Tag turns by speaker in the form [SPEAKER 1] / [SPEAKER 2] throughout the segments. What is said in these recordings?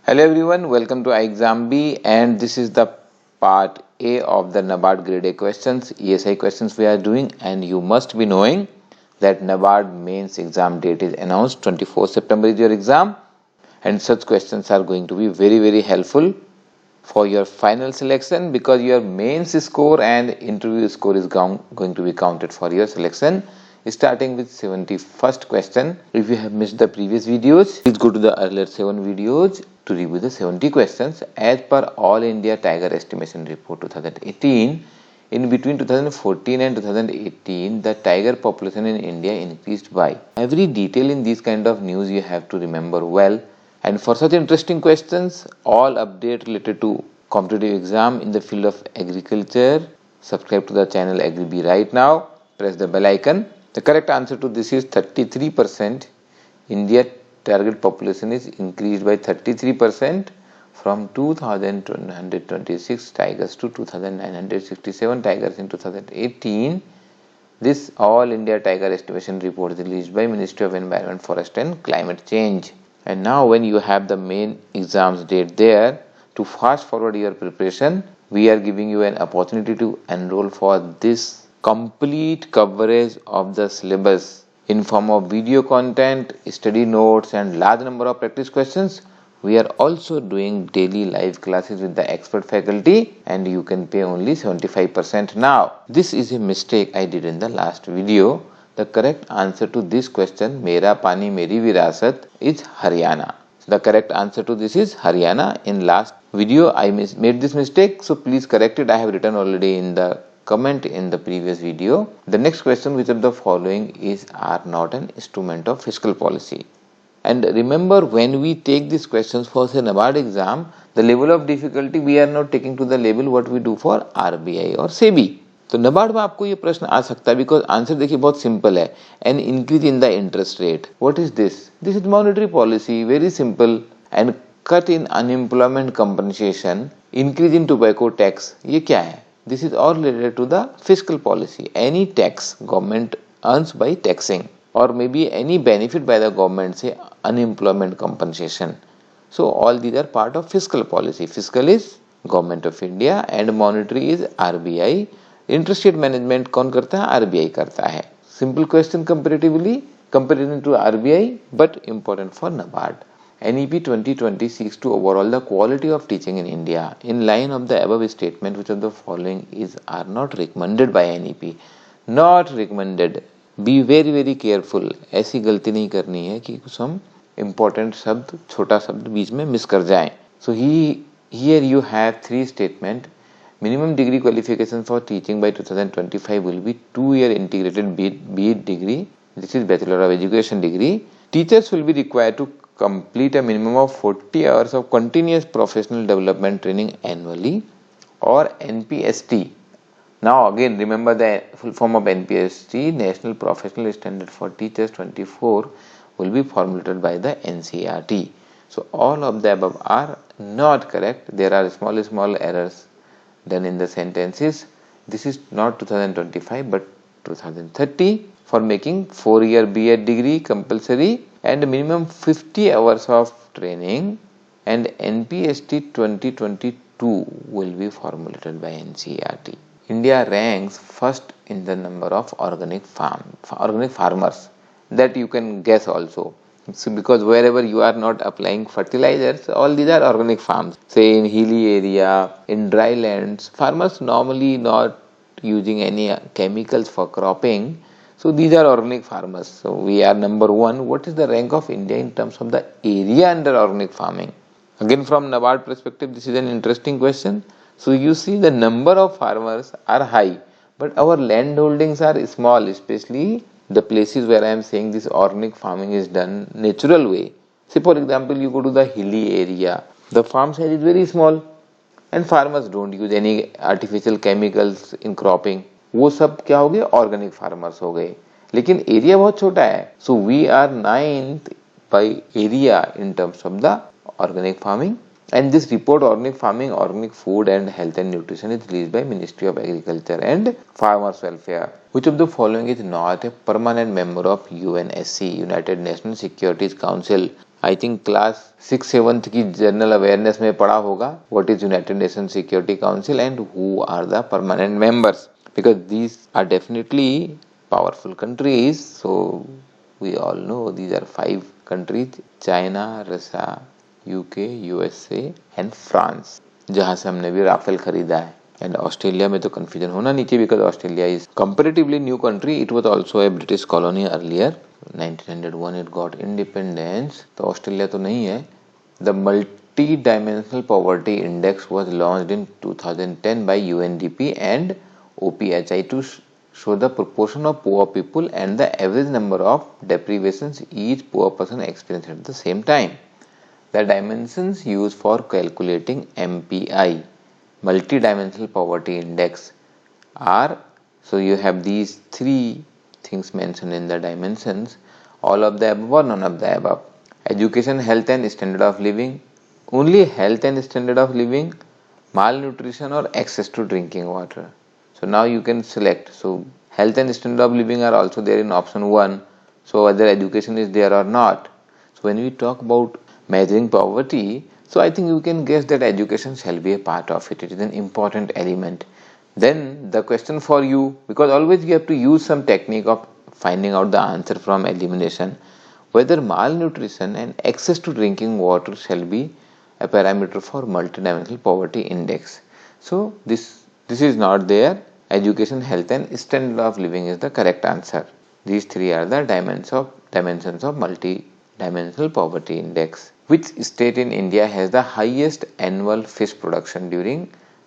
[SPEAKER 1] Hello everyone, welcome to ixamBee, and this is the part A of the NABARD Grade A questions, ESI questions we are doing. And you must be knowing that NABARD mains exam date is announced. 24 September is your exam, and such questions are going to be very helpful for your final selection, because your mains score and interview score is going to be counted for your selection. Starting with 71st question. If you have missed the previous videos, please go to the earlier 7 videos to review the 70 questions. As per All India Tiger Estimation Report 2018, in between 2014 and 2018, the tiger population in India increased by. Every detail in these kind of news you have to remember well. And for such interesting questions, all update related to competitive exam in the field of agriculture, subscribe to the channel ixamBee right now. Press the bell icon. The correct answer to this is 33%. India target population is increased by 33% from 2,226 tigers to 2,967 tigers in 2018. This All India Tiger Estimation Report is released by Ministry of Environment, Forest and Climate Change. And now when you have the main exams date there, to fast forward your preparation, we are giving you an opportunity to enroll for this complete coverage of the syllabus in form of video content, study notes and large number of practice questions. We are also doing daily live classes with the expert faculty, and you can pay only 75% now. This is a mistake I did in the last video. The correct answer to this question, Mera Pani Meri Virasat, is Haryana. The correct answer to this is Haryana. In last video I made this mistake, so please correct it. I have written already in the comment in the previous video. The next question, which of the following are not an instrument of fiscal policy? And remember, when we take these questions for say NABARD exam, the level of difficulty we are not taking to the level what we do for RBI or SEBI. तो NABARD में आपको ये प्रश्न आ सकता है, because answer देखिए बहुत simple है. An increase in the interest rate. What is this? This is monetary policy, very simple. And cut in unemployment compensation, increase in tobacco tax, ये क्या है? This is all related to the fiscal policy. Any tax government earns by taxing, or maybe any benefit by the government, say unemployment compensation. So all these are part of fiscal policy. Fiscal is government of India and monetary is RBI. Interest rate management कौन करता है? RBI करता है. Simple question comparatively, comparison to RBI, but important for NABARD. NEP 2020 seeks to overhaul the quality of teaching in India. In line of the above statement, which of the following are not recommended by NEP? Not recommended. Be very careful. ऐसी गलती नहीं करनी है कि कुछ हम important शब्द, छोटा शब्द बीच में मिस कर जाएं. So here you have 3 statement. Minimum degree qualification for teaching by 2025 will be 2-year integrated BEd degree. This is Bachelor of Education degree. Teachers will be required to complete a minimum of 40 hours of continuous professional development training annually, or NPST. Now again remember the full form of NPST, National Professional Standard for Teachers 24, will be formulated by the NCERT. So all of the above are not correct. There are small errors done in the sentences. This is not 2025 but 2030 for making 4-year BEd degree compulsory and minimum 50 hours of training, and NPST 2022 will be formulated by NCERT. India ranks first in the number of organic farmers. That you can guess also. So because wherever you are not applying fertilizers, all these are organic farms. Say in hilly area, in dry lands, farmers normally not using any chemicals for cropping. So these are organic farmers. So we are number 1. What is the rank of India in terms of the area under organic farming? Again, from NABARD perspective, this is an interesting question. So you see the number of farmers are high, but our land holdings are small, especially the places where I am saying this organic farming is done natural way. Say for example, you go to the hilly area, the farm size is very small and farmers don't use any artificial chemicals in cropping. वो सब क्या हो गए? Organic farmers हो गए, लेकिन area बहुत छोटा है. So we are 9th by area in terms of the organic farming. And this report organic farming, organic food and health and nutrition is released by ministry of agriculture and farmers welfare. Which of the following is not a permanent member of UNSC, united national securities council? I think class 6-7 की general awareness में पढ़ा होगा what is united nation security council and who are the permanent members, because these are definitely powerful countries. So we all know these are 5 countries: China, Russia, UK, USA and France, जहाँ से हमने भी Rafale खरीदा है. And Australia में तो confusion होना नहीं चाहिए because Australia is comparatively new country. It was also a British colony earlier. 1901 it got independence, तो ऑस्ट्रेलिया तो नहीं है. The multidimensional poverty index was launched in 2010 by UNDP and OPH to show the proportion of poor people and the average number of deprivations each poor person experienced at the same time. The dimensions used for calculating MPI, multi-dimensional poverty index, are, so you have these 3 things mentioned in the dimensions: all of the above or none of the above. Education, health and standard of living, only health and standard of living, malnutrition or access to drinking water. So now you can select. So health and standard of living are also there in option 1. So whether education is there or not. So when we talk about measuring poverty, so I think you can guess that education shall be a part of it. It is an important element. Then the question for you, because always you have to use some technique of finding out the answer from elimination, whether malnutrition and access to drinking water shall be a parameter for multidimensional poverty index. So this is not there. Education, health and standard of living is the correct answer. These 3 are the dimensions of multi-dimensional poverty index. Which state in India has the highest annual fish production during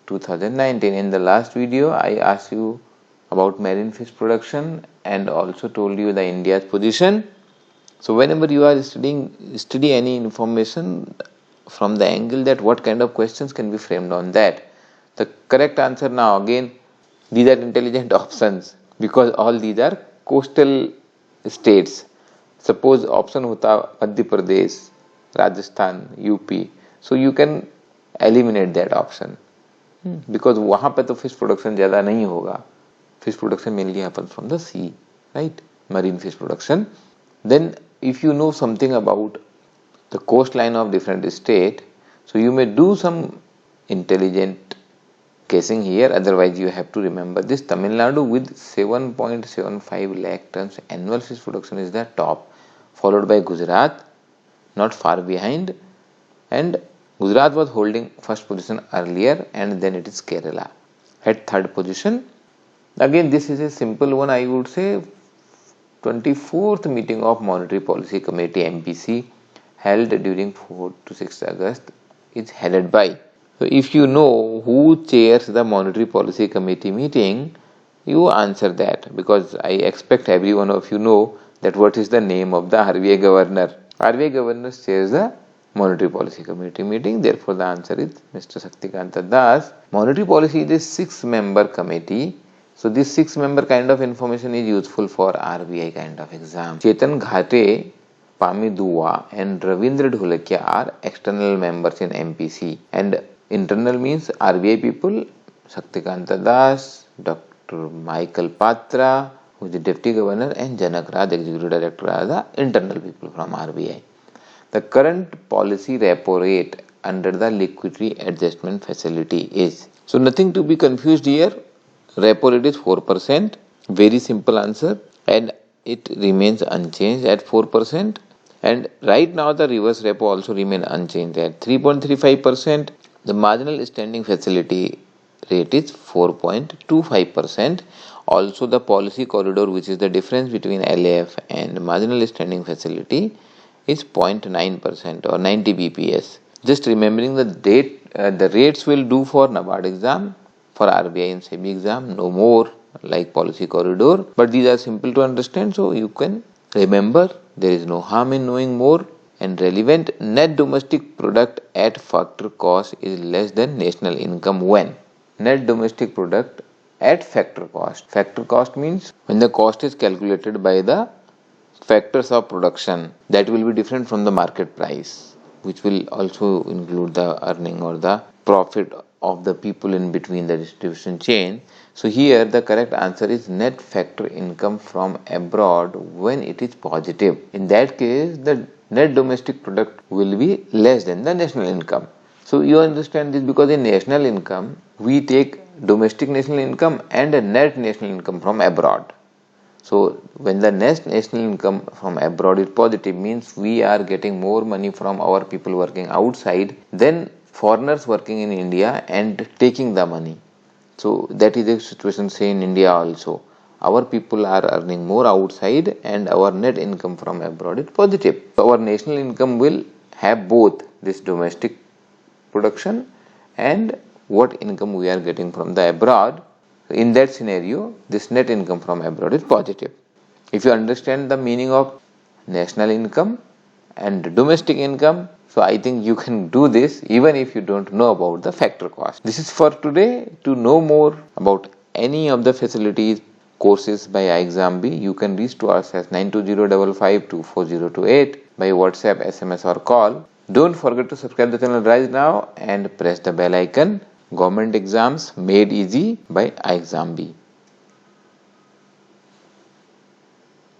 [SPEAKER 1] 2019? In the last video I asked you about marine fish production and also told you the India's position. So whenever you are study any information from the angle that what kind of questions can be framed on that. The correct answer now, again, these are intelligent options because all these are coastal states. Suppose option hota Madhya Pradesh, Rajasthan, UP, so you can eliminate that option because वहाँ पे तो fish production ज़्यादा नहीं होगा. Fish production mainly happens from the sea, right? Marine fish production. Then if you know something about the coastline of different state, so you may do some intelligent guessing here. Otherwise you have to remember this: Tamil Nadu with 7.75 lakh tons annual fish production is the top, followed by Gujarat not far behind, and Gujarat was holding first position earlier, and then it is Kerala at third position. Again this is a simple one, I would say. 24th meeting of Monetary Policy Committee MPC held during 4 to 6 August is headed by. So if you know who chairs the Monetary Policy Committee meeting, you answer that, because I expect every one of you know that what is the name of the RBI governor. RBI governor chairs the Monetary Policy Committee meeting, therefore the answer is Mr. Shaktikanta Das. Monetary Policy is a 6-member committee. So this 6-member kind of information is useful for RBI kind of exam. Chetan Ghate, Pami Dua and Ravindra Dholakia are external members in MPC, and internal means RBI people, Shaktikanta Das, Dr. Michael Patra, who is the Deputy Governor, and Janak Raj, Executive Director, are the internal people from RBI. The current policy repo rate under the liquidity adjustment facility is, so nothing to be confused here. Repo rate is 4%, very simple answer, and it remains unchanged at 4%. And right now the reverse repo also remain unchanged at 3.35%. The marginal standing facility rate is 4.25%. Also the policy corridor, which is the difference between LAF and marginal standing facility, is 0.9% or 90 BPS. Just remembering the date, the rates will do for NABARD exam, for RBI and SEBI exam, no more like policy corridor, but these are simple to understand, so you can remember. There is no harm in knowing more. And relevant net domestic product at factor cost is less than national income when? Net domestic product at factor cost. Factor cost means when the cost is calculated by the factors of production, that will be different from the market price, which will also include the earning or the profit of the people in between the distribution chain. So here the correct answer is net factor income from abroad when it is positive. In that case, the net domestic product will be less than the national income. So you understand this, because in national income we take domestic national income and a net national income from abroad. So when the net national income from abroad is positive, means we are getting more money from our people working outside than foreigners working in India and taking the money. So that is the situation, say, in India also. Our people are earning more outside and our net income from abroad is positive. So our national income will have both this domestic production and what income we are getting from the abroad. In that scenario, this net income from abroad is positive. If you understand the meaning of national income and domestic income, so I think you can do this even if you don't know about the factor cost. This is for today. To know more about any of the facilities, courses by ixamBee, you can reach to us as 92055240228 by WhatsApp, SMS or call. Don't forget to subscribe the channel right now and press the bell icon. Government exams made easy by ixamBee.